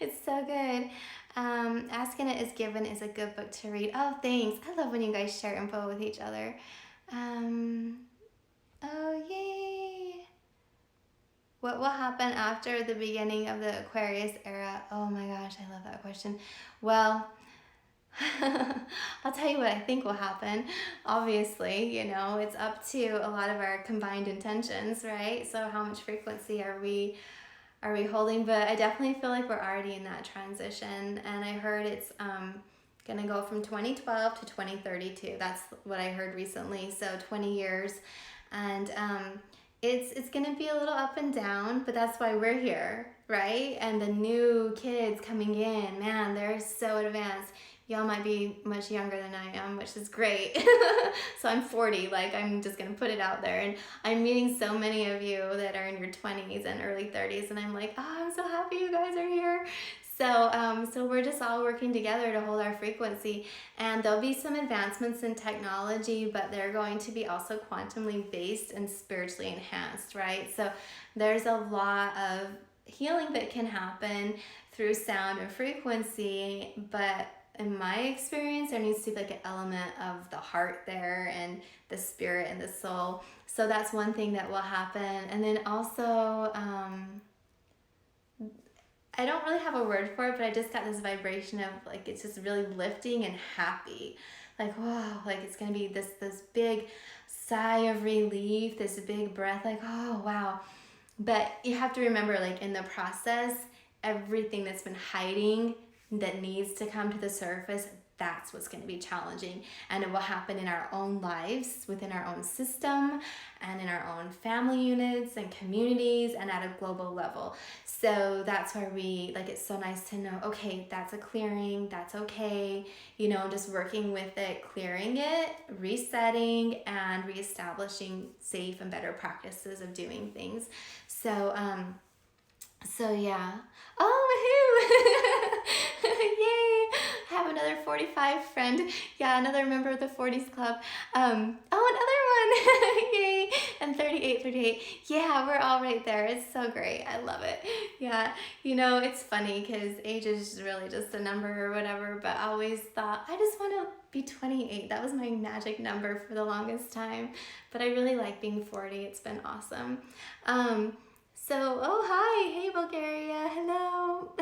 It's so good. Asking It Is Given is a good book to read. Oh, thanks. I love when you guys share info with each other. Oh, yay. What will happen after the beginning of the Aquarius era? Oh my gosh, I love that question. Well, I'll tell you what I think will happen. Obviously, it's up to a lot of our combined intentions, right? So how much frequency are we holding? But I definitely feel like we're already in that transition, and I heard it's gonna go from 2012 to 2032. That's what I heard recently. So 20 years, and it's gonna be a little up and down, but that's why we're here, right? And the new kids coming in, man, they're so advanced. Y'all might be much younger than I am, which is great. So I'm 40, I'm just gonna put it out there. And I'm meeting so many of you that are in your 20s and early 30s, and I'm like, oh, I'm so happy you guys are here. So we're just all working together to hold our frequency. And there'll be some advancements in technology, but they're going to be also quantumly based and spiritually enhanced, right? So there's a lot of healing that can happen through sound and frequency, but in my experience, there needs to be an element of the heart there, and the spirit and the soul. So that's one thing that will happen. And then also, I don't really have a word for it, but I just got this vibration of it's just really lifting and happy. Whoa, it's gonna be this big sigh of relief, this big breath, oh wow. But you have to remember, in the process, everything that's been hiding that needs to come to the surface, that's what's going to be challenging. And it will happen in our own lives, within our own system, and in our own family units and communities, and at a global level. So that's where it's so nice to know, okay, that's a clearing, that's okay, just working with it, clearing it, resetting, and reestablishing safe and better practices of doing things. So yeah. Oh, woohoo! Yay! I have another 45 friend. Yeah, another member of the 40s club. Another one! Yay! And 38. Yeah, we're all right there. It's so great. I love it. Yeah, it's funny because age is really just a number or whatever, but I always thought, I just want to be 28. That was my magic number for the longest time. But I really like being 40. It's been awesome. So, oh, hi. Hey, Bulgaria. Hello.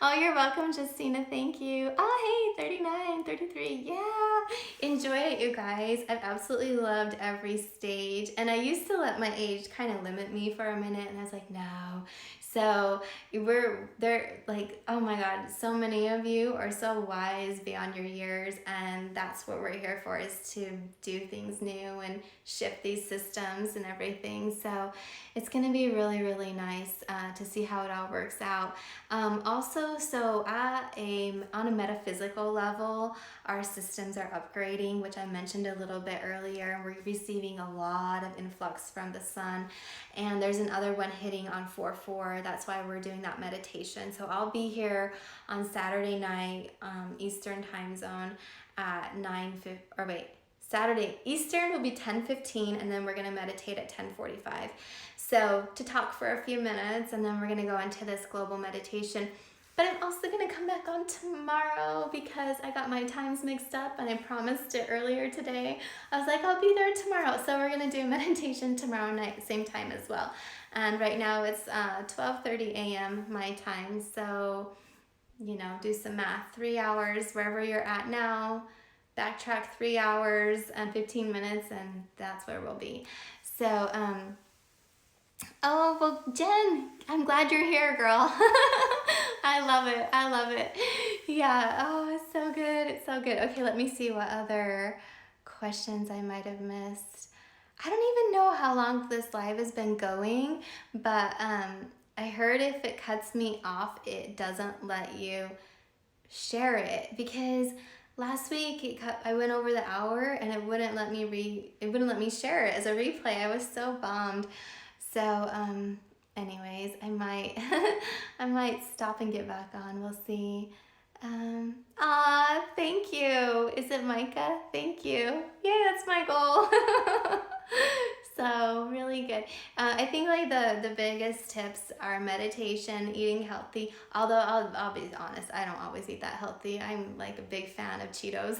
Oh, you're welcome, Justina. Thank you. Oh, hey, 39, 33. Yeah. Enjoy it, you guys. I've absolutely loved every stage. And I used to let my age kind of limit me for a minute. And I was like, no. So we're there, like, oh my God, so many of you are so wise beyond your years. And that's what we're here for, is to do things new and shift these systems and everything. So it's going to be really, really nice to see how it all works out. Also, so on a metaphysical level, our systems are upgrading, which I mentioned a little bit earlier. We're receiving a lot of influx from the sun, and there's another one hitting on 4/4. That's why we're doing that meditation. So I'll be here on Saturday night, Eastern time zone at Saturday Eastern will be 10:15, and then we're going to meditate at 10:45. So to talk for a few minutes, and then we're going to go into this global meditation. But I'm also going to come back on tomorrow because I got my times mixed up and I promised it earlier today. I was like, I'll be there tomorrow. So we're going to do meditation tomorrow night, same time as well. And right now it's 12:30 a.m. my time. So, do some math. 3 hours wherever you're at now. Backtrack 3 hours and 15 minutes, and that's where we'll be. So, oh, well, Jen, I'm glad you're here, girl. I love it. I love it. Yeah. Oh, it's so good. It's so good. Okay, let me see what other questions I might have missed. I don't even know how long this live has been going, but I heard if it cuts me off, it doesn't let you share it, because last week I went over the hour and it wouldn't let me share it as a replay. I was so bummed. So anyways, I might I might stop and get back on. We'll see. Thank you. Is it Micah? Thank you. Yeah, that's my goal. So really good. I think like the biggest tips are meditation, eating healthy. Although I'll be honest, I don't always eat that healthy. I'm like a big fan of Cheetos.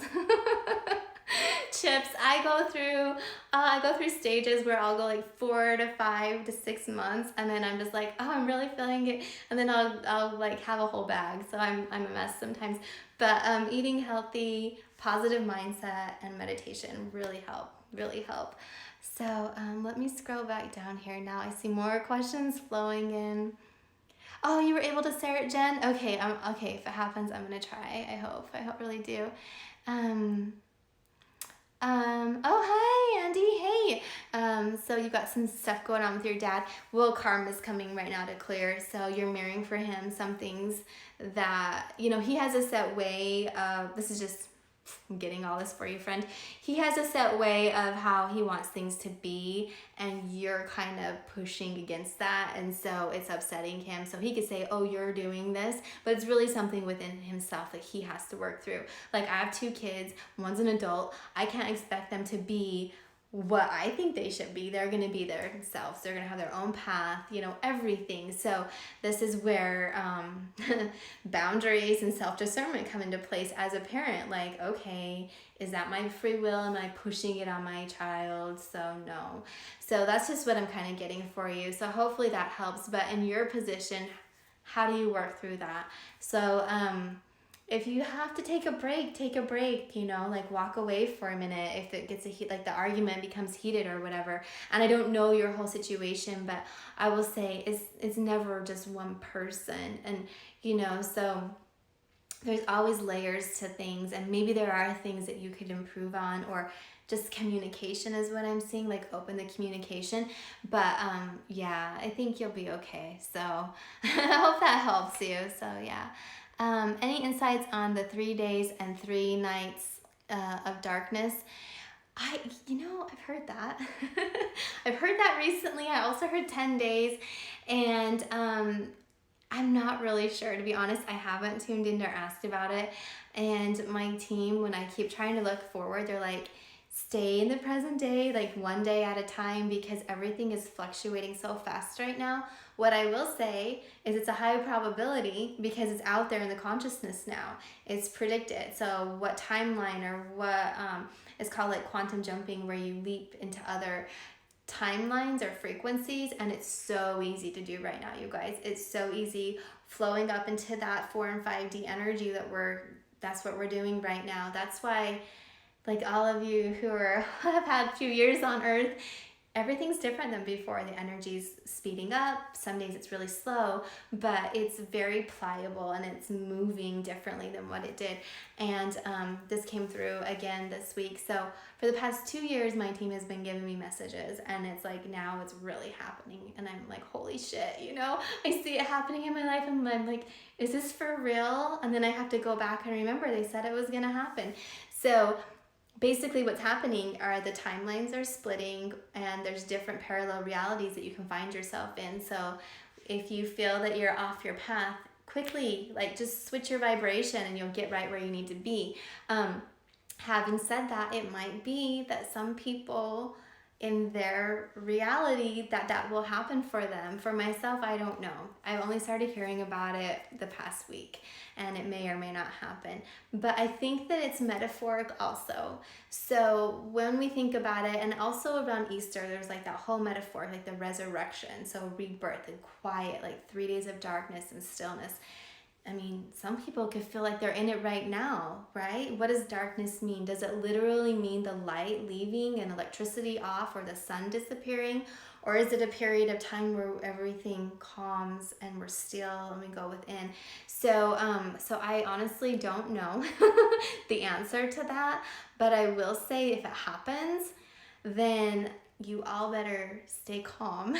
Chips. I go through stages where I'll go like 4 to 5 to 6 months, and then I'm just like, oh, I'm really feeling it, and then I'll like have a whole bag. So I'm a mess sometimes. But eating healthy, positive mindset, and meditation really help. So let me scroll back down here now. I see more questions flowing in. Oh, you were able to share it, Jen? Okay, okay. If it happens, I'm gonna try. I hope really do. Oh, hi, Andy. Hey. So you've got some stuff going on with your dad. Well, karma's coming right now to clear. So you're mirroring for him some things that, he has a set way of, this is just I'm getting all this for you, friend. He has a set way of how he wants things to be, and you're kind of pushing against that, and so it's upsetting him. So he could say, oh, you're doing this, but it's really something within himself that he has to work through. Like, I have 2 kids, one's an adult. I can't expect them to be what I think they should be. They're going to be their selves. They're going to have their own path, everything. So this is where boundaries and self-discernment come into place as a parent. Like, okay, is that my free will? Am I pushing it on my child? So no. So that's just what I'm kind of getting for you. So hopefully that helps. But in your position, how do you work through that? So, if you have to take a break, like walk away for a minute if it gets like the argument becomes heated or whatever. And I don't know your whole situation, but I will say it's never just one person. And, so there's always layers to things, and maybe there are things that you could improve on, or just communication is what I'm seeing, like open the communication. But yeah, I think you'll be okay. So I hope that helps you. So yeah. Any insights on the 3 days and 3 nights of darkness? I've heard that. I've heard that recently. I also heard 10 days, and I'm not really sure, to be honest. I haven't tuned in or asked about it. And my team, when I keep trying to look forward, they're like, stay in the present day, like one day at a time, because everything is fluctuating so fast right now. What I will say is it's a high probability because it's out there in the consciousness now. It's predicted. So what timeline, or what is called like quantum jumping, where you leap into other timelines or frequencies, and it's so easy to do right now, you guys. It's so easy flowing up into that 4 and 5D energy that's what we're doing right now. That's why, like, all of you who have had a few years on earth, everything's different than before. The energy's speeding up. Some days it's really slow, but it's very pliable and it's moving differently than what it did. And this came through again this week. So for the past 2 years, my team has been giving me messages, and it's like now it's really happening. And I'm like, holy shit, you know, I see it happening in my life, and I'm like, is this for real? And then I have to go back and remember they said it was gonna happen. So basically what's happening are the timelines are splitting, and there's different parallel realities that you can find yourself in. So if you feel that you're off your path, quickly, like, just switch your vibration and you'll get right where you need to be. Having said that, it might be that some people in their reality that will happen for them. For myself, I don't know. I've only started hearing about it the past week, and it may or may not happen. But I think that it's metaphoric also. So when we think about it, and also around Easter, there's like that whole metaphor, like the resurrection. So rebirth and quiet, like 3 days of darkness and stillness. I mean, some people could feel like they're in it right now, right? What does darkness mean? Does it literally mean the light leaving and electricity off, or the sun disappearing? Or is it a period of time where everything calms and we're still and we go within? So I honestly don't know the answer to that, but I will say if it happens, then you all better stay calm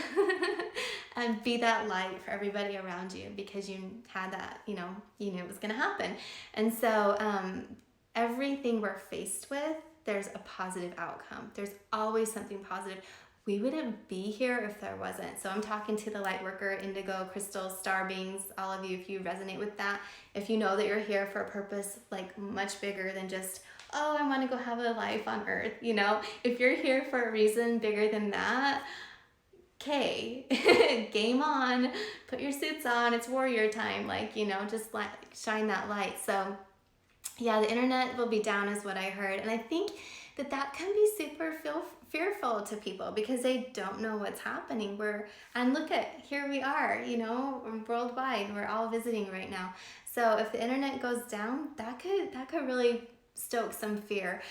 and be that light for everybody around you, because you had that, you knew it was going to happen. And so everything we're faced with, there's a positive outcome. There's always something positive. We wouldn't be here if there wasn't. So I'm talking to the light worker, indigo, crystal, star beings, all of you, if you resonate with that, if you know that you're here for a purpose like much bigger than just, oh, I want to go have a life on earth, if you're here for a reason bigger than that, okay, game on, put your suits on, it's warrior time, just shine that light. So yeah, the internet will be down is what I heard. And I think that can be super fearful to people, because they don't know what's happening. And look here we are, worldwide, we're all visiting right now. So if the internet goes down, that could really stoke some fear.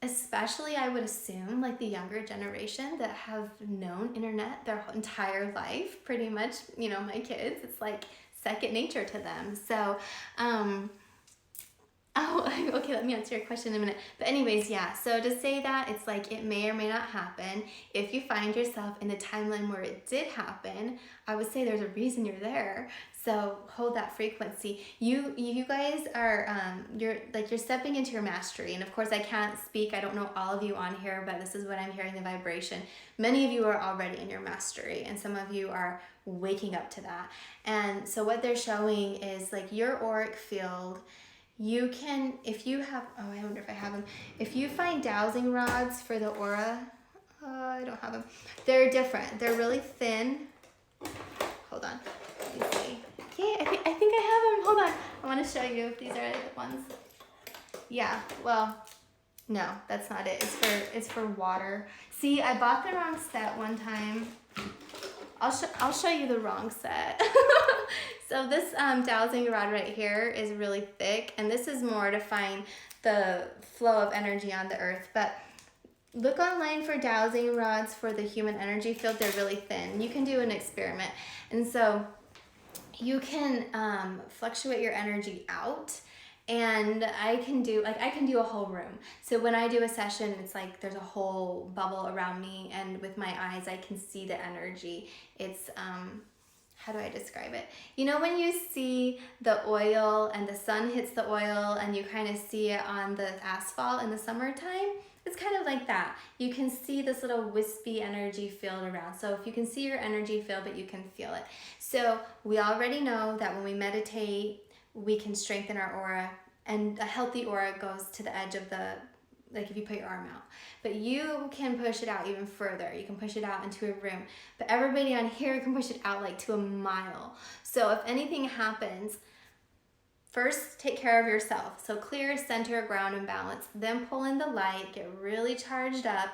Especially, I would assume, like the younger generation that have known internet their entire life, pretty much, my kids, it's like second nature to them. So, okay, let me answer your question in a minute. But anyways, yeah, so to say that, it's like it may or may not happen. If you find yourself in the timeline where it did happen, I would say there's a reason you're there. So hold that frequency. You guys are, you're stepping into your mastery. And of course I can't speak, I don't know all of you on here, but this is what I'm hearing, the vibration. Many of you are already in your mastery, and some of you are waking up to that. And so what they're showing is like your auric field. You can, if you have, I wonder if I have them. If you find dowsing rods for the aura, I don't have them. They're different. They're really thin. Hold on. Let me see. Okay, I think I have them. Hold on. I want to show you if these are the ones. Yeah, well, no, that's not it. It's for water. See, I bought the wrong set one time. I'll show you the wrong set. So this dowsing rod right here is really thick, and this is more to find the flow of energy on the earth. But look online for dowsing rods for the human energy field. They're really thin. You can do an experiment. And so you can fluctuate your energy out. And I can do a whole room. So when I do a session, it's like there's a whole bubble around me, and with my eyes, I can see the energy. It's, how do I describe it? When you see the oil and the sun hits the oil and you kind of see it on the asphalt in the summertime, it's kind of like that. You can see this little wispy energy field around. So if you can see your energy field, but you can feel it. So we already know that when we meditate, we can strengthen our aura, and a healthy aura goes to the edge of like if you put your arm out. But you can push it out even further. You can push it out into a room. But everybody on here can push it out like to a mile. So if anything happens, first take care of yourself. So clear, center, ground, and balance. Then pull in the light, get really charged up,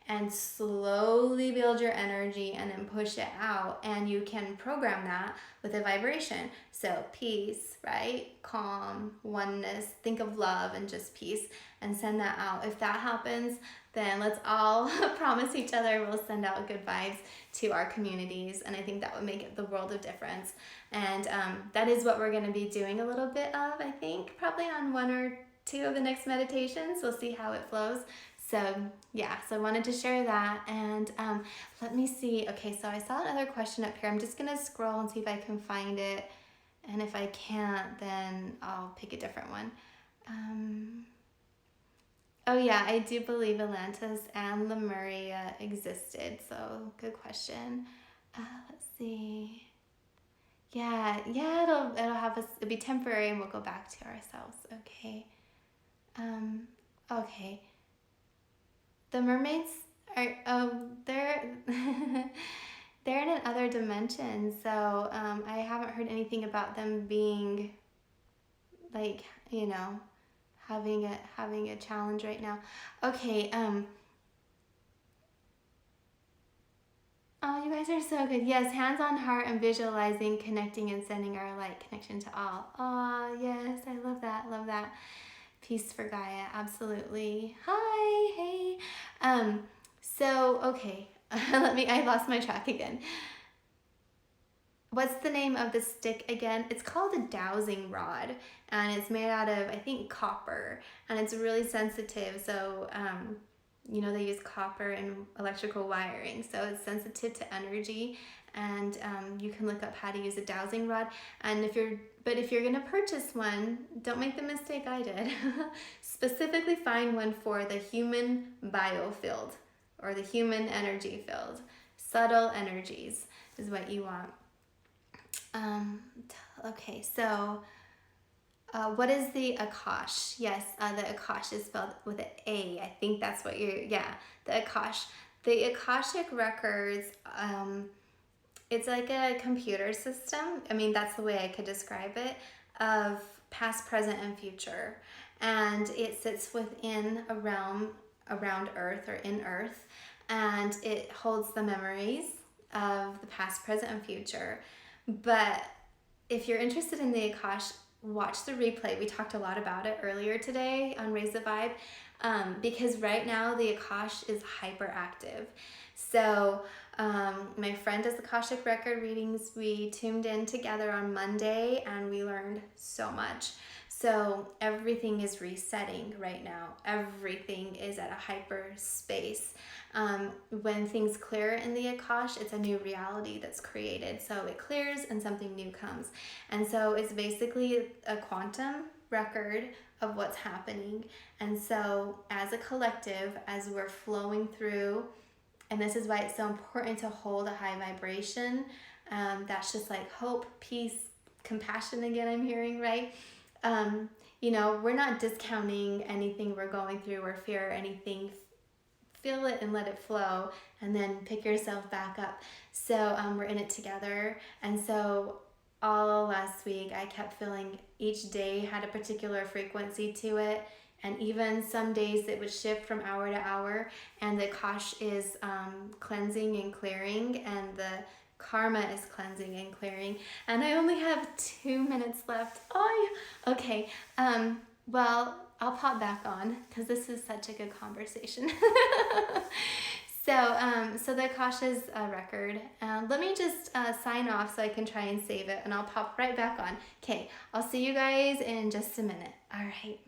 and slowly build your energy and then push it out. And you can program that with a vibration. So peace, right? Calm, oneness, think of love and just peace, and send that out. If that happens, then let's all promise each other we'll send out good vibes to our communities. And I think that would make it the world of difference. And that is what we're going to be doing a little bit of, I think, probably on 1 or 2 of the next meditations. We'll see how it flows. So yeah, so I wanted to share that. And let me see. Okay, so I saw another question up here. I'm just going to scroll and see if I can find it. And if I can't, then I'll pick a different one. Oh yeah, I do believe Atlantis and Lemuria existed. So good question. Let's see. Yeah, it'll have us. It'll be temporary, and we'll go back to ourselves. Okay. Okay. The mermaids are they're they're in another dimension. So I haven't heard anything about them being like, you know, having a challenge right now. Okay. Oh, you guys are so good. Yes, hands on heart and visualizing, connecting and sending our light connection to all. Oh, yes, I love that. Love that. Peace for Gaia, absolutely. Hi, hey. So okay, I lost my track again. What's the name of the stick again? It's called a dowsing rod, and it's made out of, I think, copper, and it's really sensitive. So, you know, they use copper in electrical wiring, so it's sensitive to energy. And you can look up how to use a dowsing rod. And if you're gonna purchase one, don't make the mistake I did. Specifically find one for the human biofield or the human energy field. Subtle energies is what you want. Okay, so what is the Akash? Yes, the Akash is spelled with an A. I think that's what the Akash. The Akashic records, it's like a computer system. I mean, that's the way I could describe it, of past, present, and future. And it sits within a realm around Earth or in Earth, and it holds the memories of the past, present, and future. But if you're interested in the Akash, watch the replay. We talked a lot about it earlier today on Raise the Vibe, because right now the Akash is hyperactive. So my friend does Akashic record readings. We tuned in together on Monday and we learned so much. So everything is resetting right now. Everything is at a hyper space. When things clear in the Akash, it's a new reality that's created. So it clears and something new comes. And so it's basically a quantum record of what's happening. And so as a collective, as we're flowing through, and this is why it's so important to hold a high vibration, that's just like hope, peace, compassion again, I'm hearing, right? You know, we're not discounting anything we're going through or fear or anything. Feel it and let it flow, and then pick yourself back up. So we're in it together. And so all last week I kept feeling each day had a particular frequency to it, and even some days it would shift from hour to hour, and the Akash is cleansing and clearing, and the karma is cleansing and clearing. And I only have 2 minutes left. Oh, okay. Well, I'll pop back on because this is such a good conversation. So the Akasha's record. Let me just sign off so I can try and save it, and I'll pop right back on. Okay, I'll see you guys in just a minute. All right.